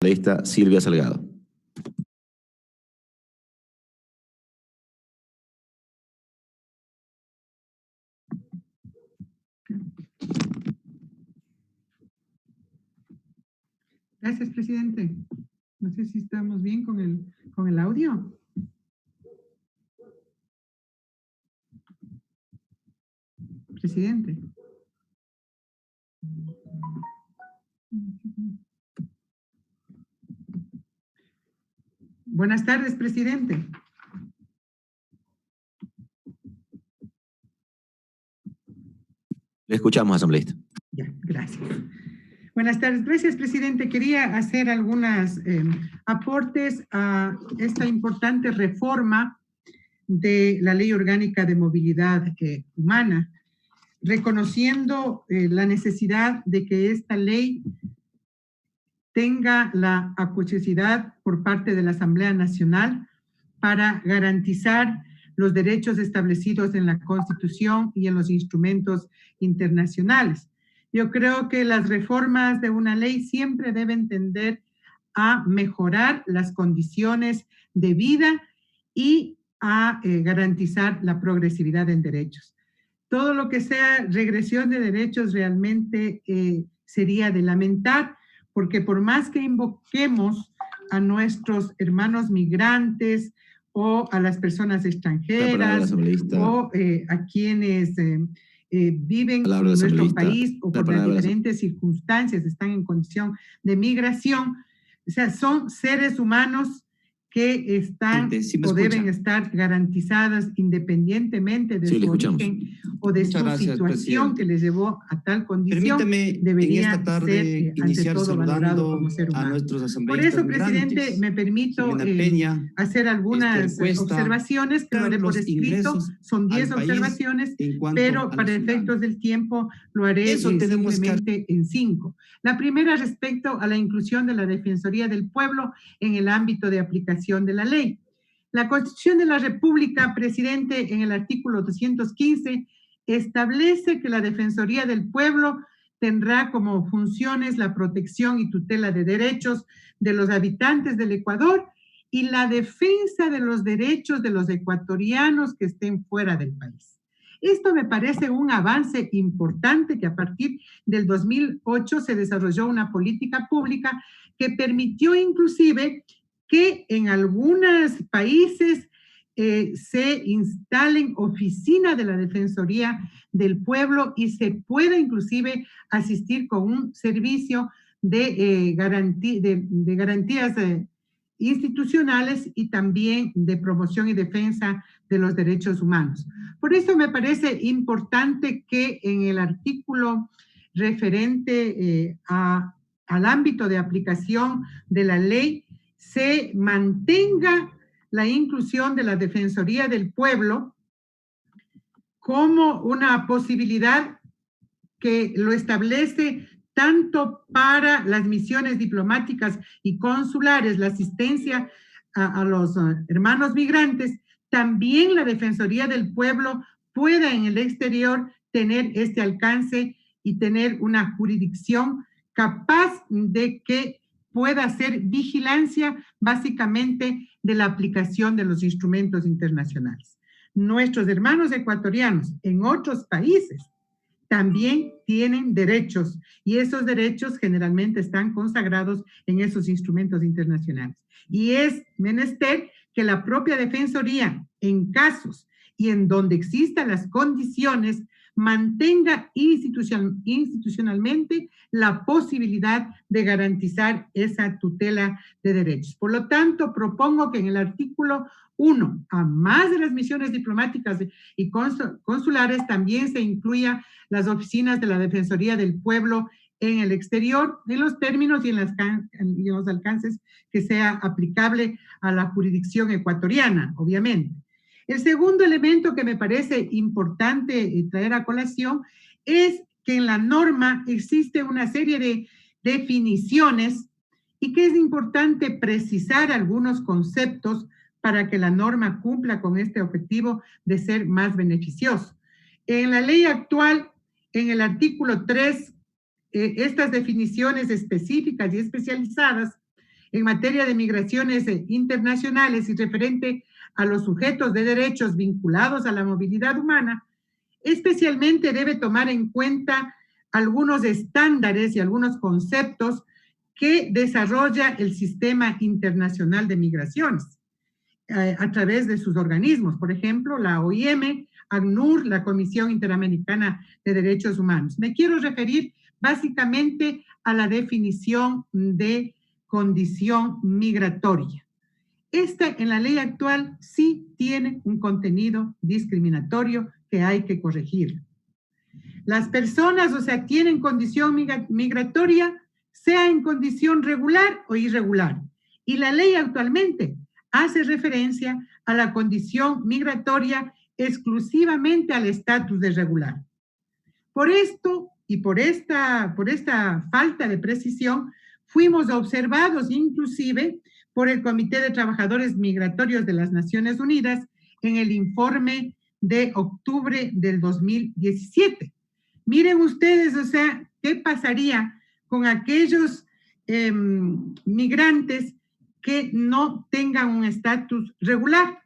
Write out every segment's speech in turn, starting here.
Asambleísta Silvia Salgado. Gracias, presidente. No sé si estamos bien con el audio. Presidente. Buenas tardes, presidente. Le escuchamos, asambleísta. Ya, gracias. Buenas tardes. Gracias, presidente. Quería hacer algunos aportes a esta importante reforma de la Ley Orgánica de Movilidad Humana, reconociendo la necesidad de que esta ley tenga la acuosidad por parte de la Asamblea Nacional para garantizar los derechos establecidos en la Constitución y en los instrumentos internacionales. Yo creo que las reformas de una ley siempre deben tender a mejorar las condiciones de vida y a garantizar la progresividad en derechos. Todo lo que sea regresión de derechos realmente sería de lamentar, porque por más que invoquemos a nuestros hermanos migrantes o a las personas extranjeras o a quienes viven en nuestro país o por las diferentes circunstancias están en condición de migración, o sea, son seres humanos que están o deben estar garantizadas independientemente de su origen o de su situación que les llevó a tal condición. Permítame debería en esta tarde ser iniciar ante todo valorado como ser humano. a nuestros Por asambleístas eso, presidente, me permito hacer algunas observaciones que lo haré por escrito. Son 10 observaciones, pero para efectos del tiempo lo haré simplemente en 5. La primera respecto a la inclusión de la Defensoría del Pueblo en el ámbito de aplicación de la ley. La Constitución de la República, presidente, en el artículo 215, establece que la Defensoría del Pueblo tendrá como funciones la protección y tutela de derechos de los habitantes del Ecuador y la defensa de los derechos de los ecuatorianos que estén fuera del país. Esto me parece un avance importante que a partir del 2008 se desarrolló una política pública que permitió inclusive que en algunos países se instalen oficinas de la Defensoría del Pueblo y se pueda inclusive asistir con un servicio de garantías institucionales y también de promoción y defensa de los derechos humanos. Por eso me parece importante que en el artículo referente al ámbito de aplicación de la ley se mantenga la inclusión de la Defensoría del Pueblo como una posibilidad que lo establece tanto para las misiones diplomáticas y consulares, la asistencia a los hermanos migrantes, también la Defensoría del Pueblo pueda en el exterior tener este alcance y tener una jurisdicción capaz de que pueda hacer vigilancia básicamente de la aplicación de los instrumentos internacionales. Nuestros hermanos ecuatorianos en otros países también tienen derechos y esos derechos generalmente están consagrados en esos instrumentos internacionales. Y es menester que la propia Defensoría, en casos y en donde existan las condiciones, mantenga institucionalmente la posibilidad de garantizar esa tutela de derechos. Por lo tanto, propongo que en el artículo 1, a más de las misiones diplomáticas y consulares, también se incluya las oficinas de la Defensoría del Pueblo en el exterior, en los términos y en los alcances que sea aplicable a la jurisdicción ecuatoriana, obviamente. El segundo elemento que me parece importante traer a colación es que en la norma existe una serie de definiciones y que es importante precisar algunos conceptos para que la norma cumpla con este objetivo de ser más beneficioso. En la ley actual, en el artículo 3, estas definiciones específicas y especializadas en materia de migraciones internacionales y referente a los sujetos de derechos vinculados a la movilidad humana, especialmente debe tomar en cuenta algunos estándares y algunos conceptos que desarrolla el Sistema Internacional de Migraciones a través de sus organismos, por ejemplo, la OIM, ACNUR, la Comisión Interamericana de Derechos Humanos. Me quiero referir básicamente a la definición de condición migratoria. Esta en la ley actual sí tiene un contenido discriminatorio que hay que corregir. Las personas, o sea, tienen condición migratoria, sea en condición regular o irregular. Y la ley actualmente hace referencia a la condición migratoria exclusivamente al estatus de regular. Por esto y por esta falta de precisión, fuimos observados inclusive por el Comité de Trabajadores Migratorios de las Naciones Unidas en el informe de octubre del 2017. Miren ustedes, o sea, ¿qué pasaría con aquellos migrantes que no tengan un estatus regular?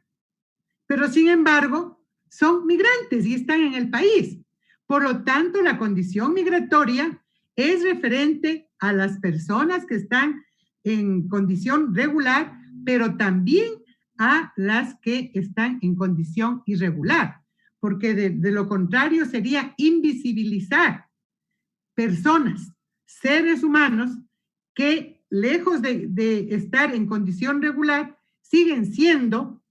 Pero sin embargo, son migrantes y están en el país. Por lo tanto, la condición migratoria es referente a las personas que están en condición regular, pero también a las que están en condición irregular, porque de lo contrario sería invisibilizar personas, seres humanos que lejos de estar en condición regular, siguen siendo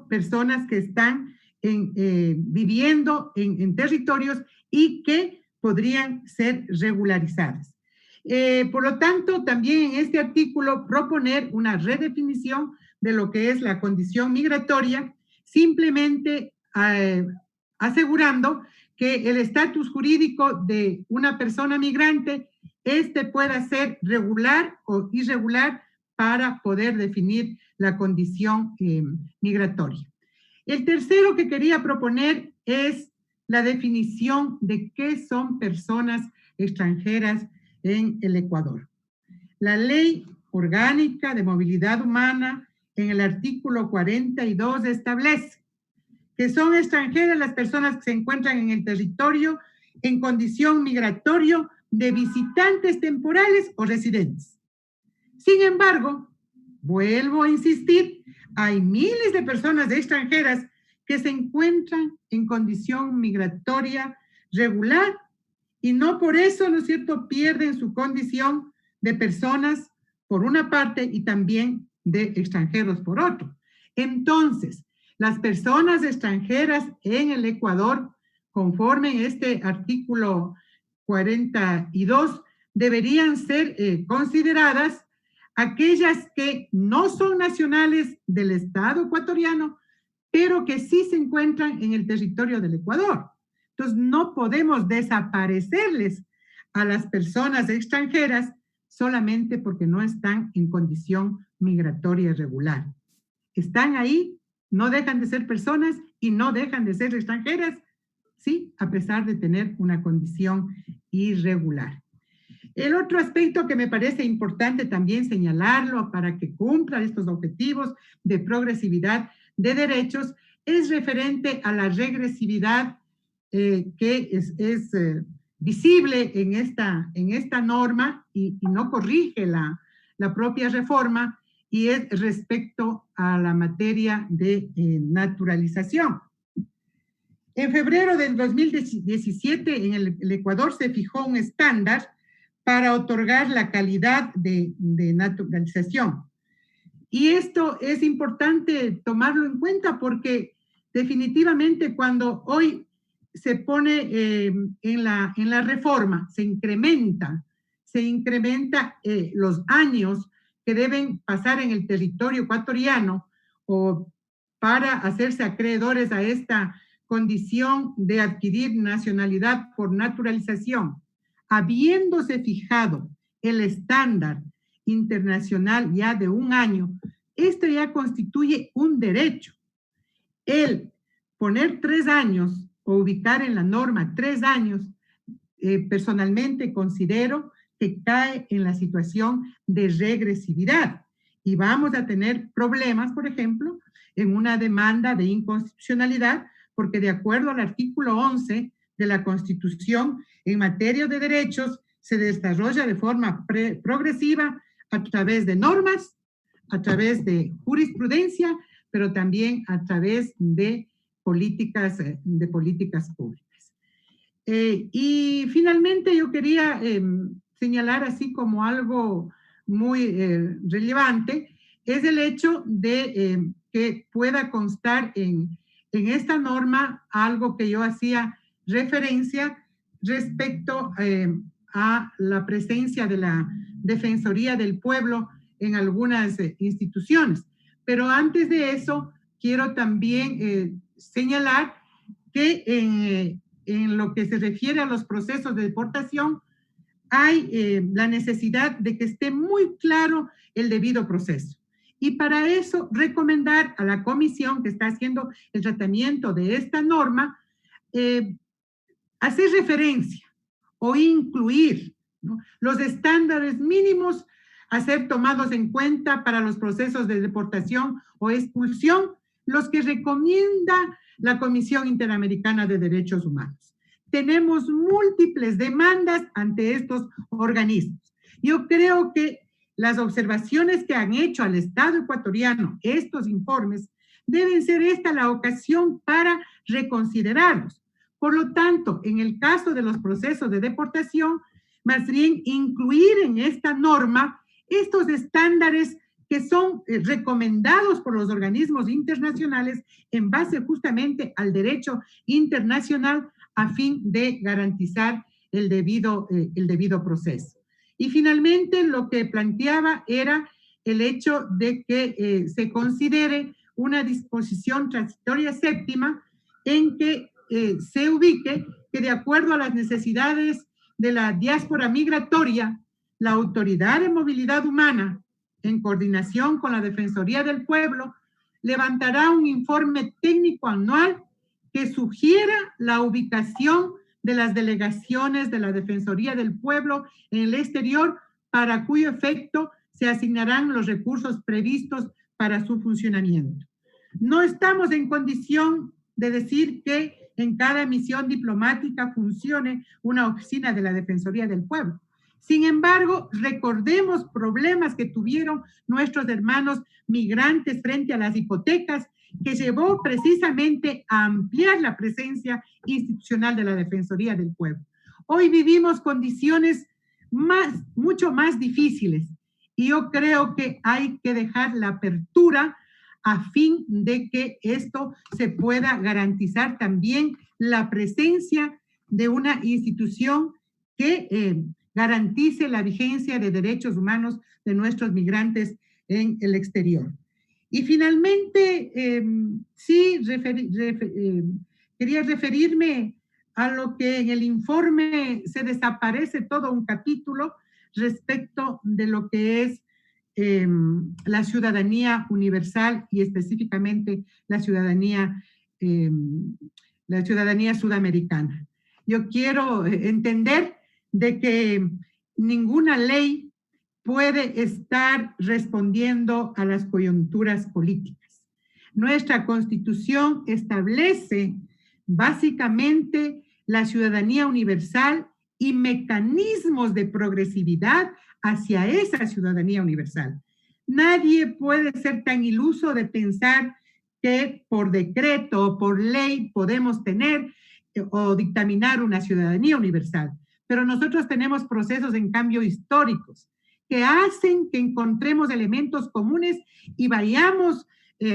personas que están viviendo en territorios y que podrían ser regularizadas. Por lo tanto, también en este artículo proponer una redefinición de lo que es la condición migratoria, simplemente asegurando que el estatus jurídico de una persona migrante pueda ser regular o irregular para poder definir la condición migratoria. El tercero que quería proponer es la definición de qué son personas extranjeras en el Ecuador. La Ley Orgánica de Movilidad Humana en el artículo 42 establece que son extranjeras las personas que se encuentran en el territorio en condición migratoria de visitantes temporales o residentes. Sin embargo, vuelvo a insistir, hay miles de personas extranjeras que se encuentran en condición migratoria regular y no por eso, ¿no es cierto?, pierden su condición de personas por una parte y también de extranjeros por otro. Entonces, las personas extranjeras en el Ecuador, conforme este artículo 42, deberían ser consideradas aquellas que no son nacionales del Estado ecuatoriano, pero que sí se encuentran en el territorio del Ecuador. Entonces, no podemos desaparecerles a las personas extranjeras solamente porque no están en condición migratoria regular. Están ahí, no dejan de ser personas y no dejan de ser extranjeras, sí, a pesar de tener una condición irregular. El otro aspecto que me parece importante también señalarlo para que cumplan estos objetivos de progresividad de derechos es referente a la regresividad que es visible en esta norma y no corrige la propia reforma, y es respecto a la materia de naturalización. En febrero del 2017 en el Ecuador se fijó un estándar para otorgar la calidad de naturalización. Y esto es importante tomarlo en cuenta porque definitivamente cuando hoy se pone en la reforma, se incrementa los años que deben pasar en el territorio ecuatoriano o para hacerse acreedores a esta condición de adquirir nacionalidad por naturalización, habiéndose fijado el estándar internacional ya de 1 año, esto ya constituye un derecho. El poner 3 años o ubicar en la norma 3 años, personalmente considero que cae en la situación de regresividad. Y vamos a tener problemas, por ejemplo, en una demanda de inconstitucionalidad, porque de acuerdo al artículo 11 de la Constitución, en materia de derechos, se desarrolla de forma progresiva a través de normas, a través de jurisprudencia, pero también a través de políticas públicas. Y finalmente yo quería señalar así como algo muy relevante, es el hecho de que pueda constar en esta norma algo que yo hacía referencia respecto a la presencia de la Defensoría del Pueblo en algunas instituciones. Pero antes de eso, quiero también señalar que en lo que se refiere a los procesos de deportación, hay la necesidad de que esté muy claro el debido proceso. Y para eso, recomendar a la comisión que está haciendo el tratamiento de esta norma, hacer referencia o incluir, ¿no?, los estándares mínimos a ser tomados en cuenta para los procesos de deportación o expulsión, los que recomienda la Comisión Interamericana de Derechos Humanos. Tenemos múltiples demandas ante estos organismos. Yo creo que las observaciones que han hecho al Estado ecuatoriano estos informes deben ser esta la ocasión para reconsiderarlos. Por lo tanto, en el caso de los procesos de deportación, más bien incluir en esta norma estos estándares que son recomendados por los organismos internacionales en base justamente al derecho internacional a fin de garantizar el debido proceso. Y finalmente lo que planteaba era el hecho de que se considere una disposición transitoria séptima en que se ubique que de acuerdo a las necesidades de la diáspora migratoria, la Autoridad de Movilidad Humana, en coordinación con la Defensoría del Pueblo, levantará un informe técnico anual que sugiera la ubicación de las delegaciones de la Defensoría del Pueblo en el exterior, para cuyo efecto se asignarán los recursos previstos para su funcionamiento. No estamos en condición de decir que en cada misión diplomática funcione una oficina de la Defensoría del Pueblo. Sin embargo, recordemos problemas que tuvieron nuestros hermanos migrantes frente a las hipotecas, que llevó precisamente a ampliar la presencia institucional de la Defensoría del Pueblo. Hoy vivimos condiciones mucho más difíciles y yo creo que hay que dejar la apertura a fin de que esto se pueda garantizar también la presencia de una institución que garantice la vigencia de derechos humanos de nuestros migrantes en el exterior. Y finalmente, quería referirme a lo que en el informe se desaparece todo un capítulo respecto de lo que es la ciudadanía universal y específicamente la ciudadanía sudamericana. Yo quiero entender de que ninguna ley puede estar respondiendo a las coyunturas políticas. Nuestra Constitución establece básicamente la ciudadanía universal y mecanismos de progresividad hacia esa ciudadanía universal. Nadie puede ser tan iluso de pensar que por decreto o por ley podemos tener o dictaminar una ciudadanía universal. Pero nosotros tenemos procesos en cambio históricos que hacen que encontremos elementos comunes y vayamos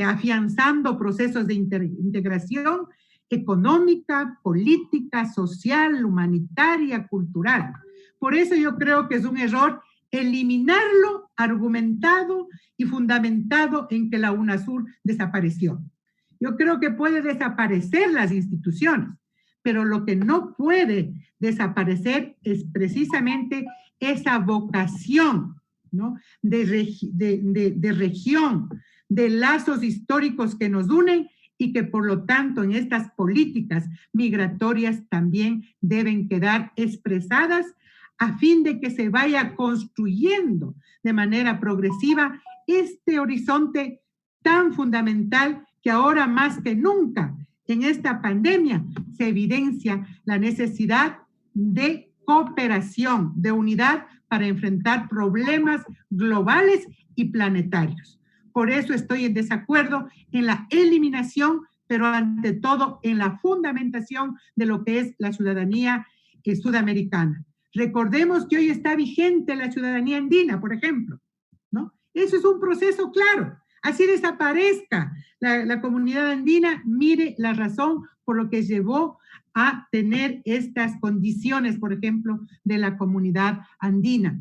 afianzando procesos de integración económica, política, social, humanitaria, cultural. Por eso yo creo que es un error eliminarlo argumentado y fundamentado en que la UNASUR desapareció. Yo creo que puede desaparecer las instituciones, pero lo que no puede desaparecer es precisamente esa vocación, ¿no?, de región, de lazos históricos que nos unen y que por lo tanto en estas políticas migratorias también deben quedar expresadas a fin de que se vaya construyendo de manera progresiva este horizonte tan fundamental que ahora más que nunca en esta pandemia se evidencia la necesidad de cooperación, de unidad para enfrentar problemas globales y planetarios. Por eso estoy en desacuerdo en la eliminación, pero ante todo en la fundamentación de lo que es la ciudadanía sudamericana. Recordemos que hoy está vigente la ciudadanía andina, por ejemplo, ¿no? Eso es un proceso claro. Así desaparezca la comunidad andina, mire la razón por lo que llevó a tener estas condiciones, por ejemplo, de la comunidad andina.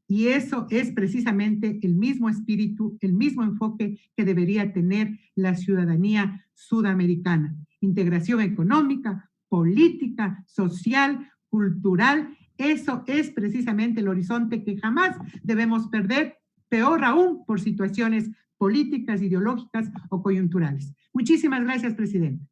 Y eso es precisamente el mismo espíritu, el mismo enfoque que debería tener la ciudadanía sudamericana. Integración económica, política, social, cultural. Eso es precisamente el horizonte que jamás debemos perder, peor aún por situaciones políticas, ideológicas o coyunturales. Muchísimas gracias, presidente.